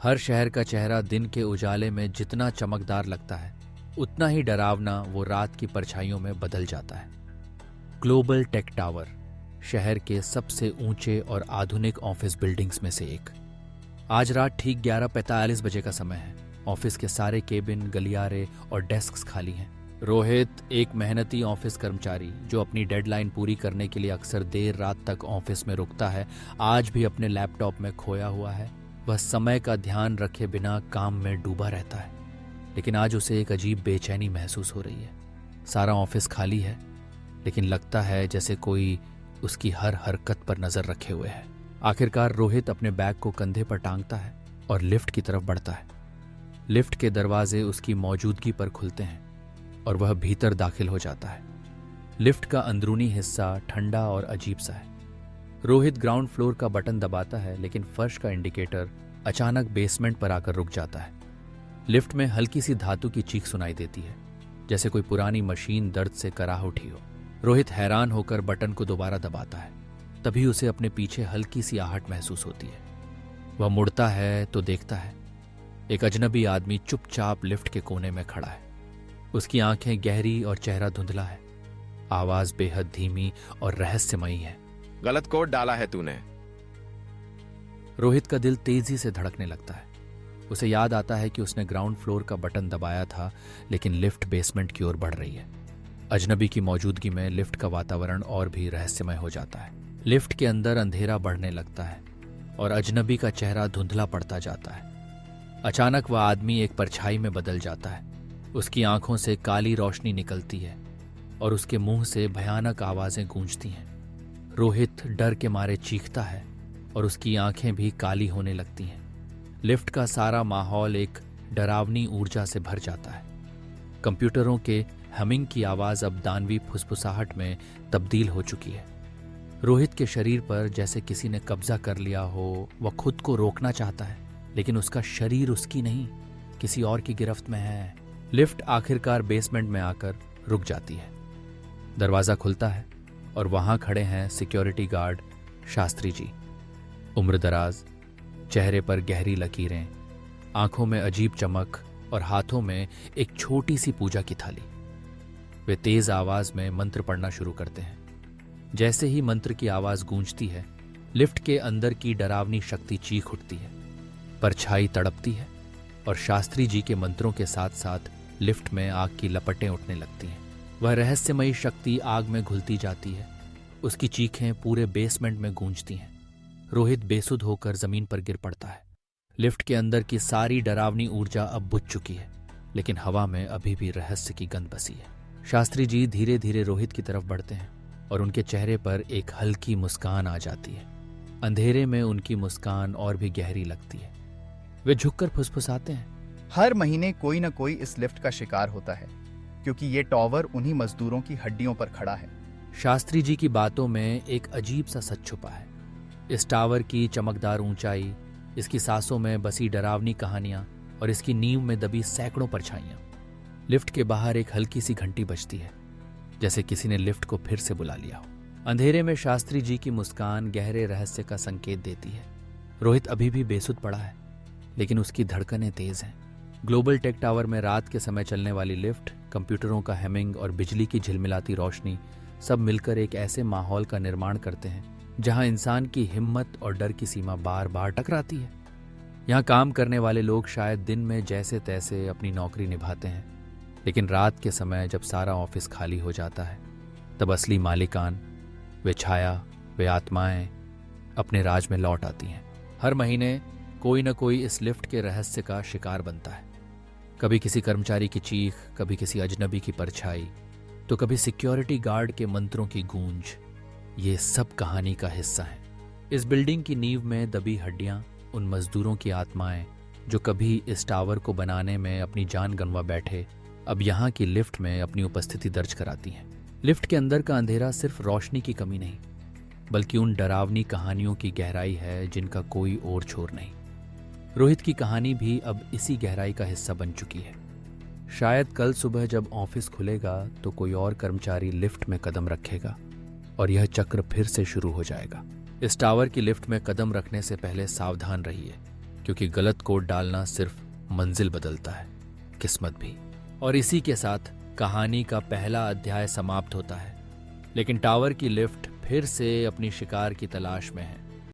हर शहर का चेहरा दिन के उजाले में जितना चमकदार लगता है, उतना ही डरावना वो रात की परछाइयों में बदल जाता है। ग्लोबल टेक टावर शहर के सबसे ऊंचे और आधुनिक ऑफिस बिल्डिंग्स में से एक। आज रात ठीक 11:45 बजे का समय है। ऑफिस के सारे केबिन, गलियारे और डेस्क्स खाली हैं। रोहित, एक मेहनती ऑफिस कर्मचारी जो अपनी डेडलाइन पूरी करने के लिए अक्सर देर रात तक ऑफिस में रुकता है, आज भी अपने लैपटॉप में खोया हुआ है। वह समय का ध्यान रखे बिना काम में डूबा रहता है, लेकिन आज उसे एक अजीब बेचैनी महसूस हो रही है। सारा ऑफिस खाली है, लेकिन लगता है जैसे कोई उसकी हर हरकत पर नजर रखे हुए है। आखिरकार रोहित अपने बैग को कंधे पर टांगता है और लिफ्ट की तरफ बढ़ता है। लिफ्ट के दरवाजे उसकी मौजूदगी पर खुलते हैं और वह भीतर दाखिल हो जाता है। लिफ्ट का अंदरूनी हिस्सा ठंडा और अजीब सा है। रोहित ग्राउंड फ्लोर का बटन दबाता है, लेकिन फर्श का इंडिकेटर अचानक बेसमेंट पर आकर रुक जाता है। लिफ्ट में हल्की सी धातु की चीख सुनाई देती है, जैसे कोई पुरानी मशीन दर्द से कराह उठी हो। रोहित हैरान होकर बटन को दोबारा दबाता है। तभी उसे अपने पीछे हल्की सी आहट महसूस होती है। वह मुड़ता है तो देखता है एक अजनबी आदमी चुपचाप लिफ्ट के कोने में खड़ा है। उसकी आंखें गहरी और चेहरा धुंधला है। आवाज बेहद धीमी और रहस्यमयी है। गलत कोड डाला है तूने। रोहित का दिल तेजी से धड़कने लगता है। उसे याद आता है कि उसने ग्राउंड फ्लोर का बटन दबाया था, लेकिन लिफ्ट बेसमेंट की ओर बढ़ रही है। अजनबी की मौजूदगी में लिफ्ट का वातावरण और भी रहस्यमय हो जाता है। लिफ्ट के अंदर अंधेरा बढ़ने लगता है और अजनबी का चेहरा धुंधला पड़ता जाता है। अचानक वह आदमी एक परछाई में बदल जाता है। उसकी आंखों से काली रोशनी निकलती है और उसके मुंह से भयानक आवाजें गूंजती हैं। रोहित डर के मारे चीखता है और उसकी आंखें भी काली होने लगती हैं। लिफ्ट का सारा माहौल एक डरावनी ऊर्जा से भर जाता है। कंप्यूटरों के हमिंग की आवाज अब दानवी फुसफुसाहट में तब्दील हो चुकी है। रोहित के शरीर पर जैसे किसी ने कब्जा कर लिया हो। वह खुद को रोकना चाहता है, लेकिन उसका शरीर उसकी नहीं, किसी और की गिरफ्त में है। लिफ्ट आखिरकार बेसमेंट में आकर रुक जाती है। दरवाजा खुलता है और वहां खड़े हैं सिक्योरिटी गार्ड शास्त्री जी। उम्रदराज, चेहरे पर गहरी लकीरें, आंखों में अजीब चमक और हाथों में एक छोटी सी पूजा की थाली। वे तेज आवाज में मंत्र पढ़ना शुरू करते हैं। जैसे ही मंत्र की आवाज गूंजती है, लिफ्ट के अंदर की डरावनी शक्ति चीख उठती है। परछाई तड़पती है और शास्त्री जी के मंत्रों के साथ साथ लिफ्ट में आग की लपटें उठने लगती हैं। वह रहस्यमयी शक्ति आग में घुलती जाती है। उसकी चीखें पूरे बेसमेंट में गूंजती हैं। रोहित बेसुध होकर जमीन पर गिर पड़ता है। लिफ्ट के अंदर की सारी डरावनी ऊर्जा अब बुझ चुकी है, लेकिन हवा में अभी भी रहस्य की गंध बसी है। शास्त्री जी धीरे धीरे रोहित की तरफ बढ़ते हैं और उनके चेहरे पर एक हल्की मुस्कान आ जाती है। अंधेरे में उनकी मुस्कान और भी गहरी लगती है। वे झुककर फुसफुसाते हैं, हर महीने कोई न कोई इस लिफ्ट का शिकार होता है, क्योंकि ये टॉवर उन्हीं मजदूरों की हड्डियों पर खड़ा है। शास्त्री जी की बातों में एक अजीब सा सच छुपा है। इस टावर की चमकदार ऊंचाई, इसकी सांसों में बसी डरावनी कहानियां और इसकी नींव में दबी सैकड़ों परछाइयां। लिफ्ट के बाहर एक हल्की सी घंटी बजती है, जैसे किसी ने लिफ्ट को फिर से बुला लिया हो। अंधेरे में शास्त्री जी की मुस्कान गहरे रहस्य का संकेत देती है। रोहित अभी भी बेसुध पड़ा है, लेकिन उसकी धड़कनें तेज हैं। ग्लोबल टेक टावर में रात के समय चलने वाली लिफ्ट, कंप्यूटरों का हैमिंग और बिजली की झिलमिलाती रोशनी सब मिलकर एक ऐसे माहौल का निर्माण करते हैं जहां इंसान की हिम्मत और डर की सीमा बार बार टकराती है। यहाँ काम करने वाले लोग शायद दिन में जैसे तैसे अपनी नौकरी निभाते हैं, लेकिन रात के समय जब सारा ऑफिस खाली हो जाता है, तब असली मालिकान, वे छाया, वे आत्माएं अपने राज में लौट आती हैं। हर महीने कोई न कोई इस लिफ्ट के रहस्य का शिकार बनता है। कभी किसी कर्मचारी की चीख, कभी किसी अजनबी की परछाई, तो कभी सिक्योरिटी गार्ड के मंत्रों की गूंज। ये सब कहानी का हिस्सा है। इस बिल्डिंग की नींव में दबी हड्डियां, उन मजदूरों की आत्माएं जो कभी इस टावर को बनाने में अपनी जान गंवा बैठे, अब यहाँ की लिफ्ट में अपनी उपस्थिति दर्ज कराती हैं। लिफ्ट के अंदर का अंधेरा सिर्फ रोशनी की कमी नहीं, बल्कि उन डरावनी कहानियों की गहराई है जिनका कोई और छोर नहीं। रोहित की कहानी भी अब इसी गहराई का हिस्सा बन चुकी है। शायद कल सुबह जब ऑफिस खुलेगा तो कोई और कर्मचारी लिफ्ट में कदम रखेगा और यह चक्र फिर से शुरू हो जाएगा। इस टावर की लिफ्ट में कदम रखने से पहले सावधान रहिए। क्योंकि गलत कोड डालना सिर्फ मंजिल बदलता है, किस्मत भी। और इसी के साथ कहानी का पहला अध्याय समाप्त होता है। लेकिन टावर की लिफ्ट फिर से अपनी शिकार की तलाश में है।